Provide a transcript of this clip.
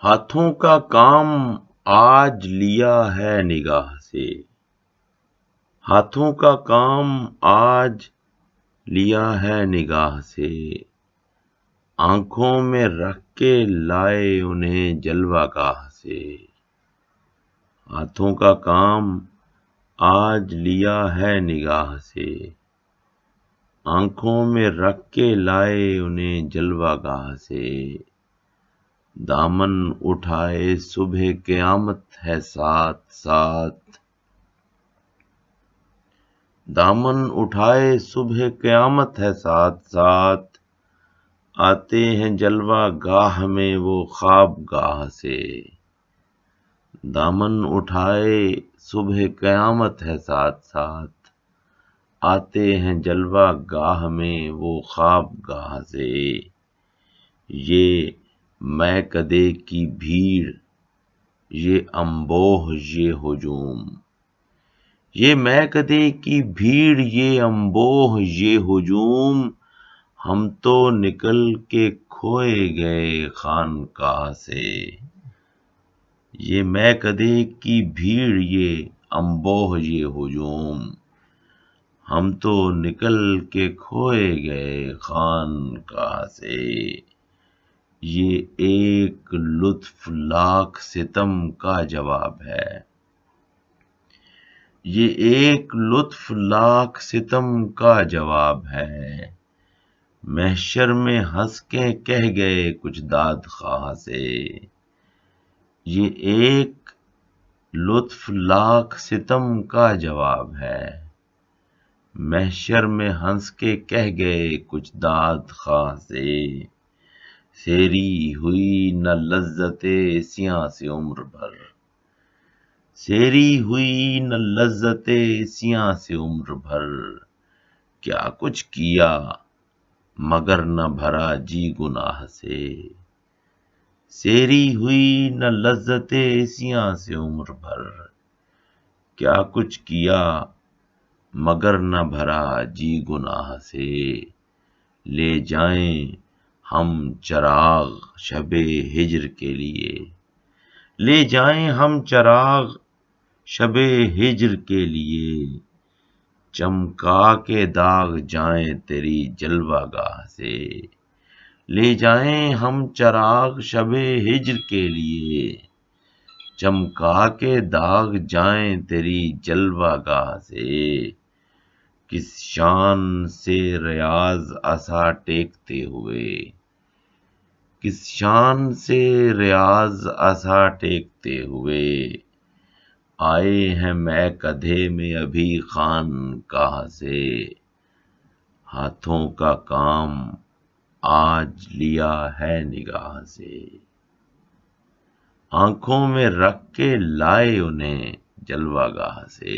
ہاتھوں کا کام آج لیا ہے نگاہ سے، ہاتھوں کا کام آج لیا ہے نگاہ سے، آنکھوں میں رکھ کے لائے انہیں جلوہ گاہ سے، ہاتھوں کا کام آج لیا ہے نگاہ سے، آنکھوں میں رکھ کے لائے انہیں جلوہ گاہ سے، دامن اٹھائے صبح قیامت ہے ساتھ ساتھ، دامن اٹھائے صبح قیامت ہے ساتھ ساتھ، آتے ہیں جلوہ گاہ میں وہ خواب گاہ سے، دامن اٹھائے صبح قیامت ہے ساتھ ساتھ، آتے ہیں جلوہ گاہ میں وہ خواب گاہ سے، یہ میکدے کی بھیڑ، یہ انبوہ یہ ہجوم، یہ میکدے کی بھیڑ یہ انبوہ یہ ہجوم، ہم تو نکل کے کھوئے گئے خانقاہ سے، یہ میکدے کی بھیڑ یہ انبوہ یہ ہجوم، ہم تو نکل کے کھوئے گئے خانقاہ سے، یہ ایک لطف لاکھ ستم کا جواب ہے، یہ ایک لطف لاکھ ستم کا جواب ہے، محشر میں ہنس کے کہہ گئے کچھ داد خواہ سے، یہ ایک لطف لاکھ ستم کا جواب ہے، محشر میں ہنس کے کہہ گئے کچھ داد خواہ سے، سیری ہوئی نہ لذت سیاں سے عمر بھر، سیری ہوئی نہ لذت سیاں سے عمر بھر، کیا کچھ کیا مگر نہ بھرا جی گناہ سے، سیری ہوئی نہ لذت سیاں سے عمر بھر، کیا کچھ کیا مگر نہ بھرا جی گناہ سے، لے جائیں ہم چراغ شب ہجر کے لیے، لے جائیں ہم چراغ شب ہجر کے لیے، چمکا کے داغ جائیں تیری جلوہ گاہ سے، لے جائیں ہم چراغ شب ہجر کے لیے، چمکا کے داغ جائیں تیری جلوہ گاہ سے، کس شان سے ریاض عصا ٹیکتے ہوئے، کس شان سے ریاض عصا ٹیکتے ہوئے، آئے ہیں میکدے میں ابھی خانقاہ سے، ہاتھوں کا کام آج لیا ہے نگاہ سے، آنکھوں میں رکھ کے لائے انہیں جلوہ گاہ سے۔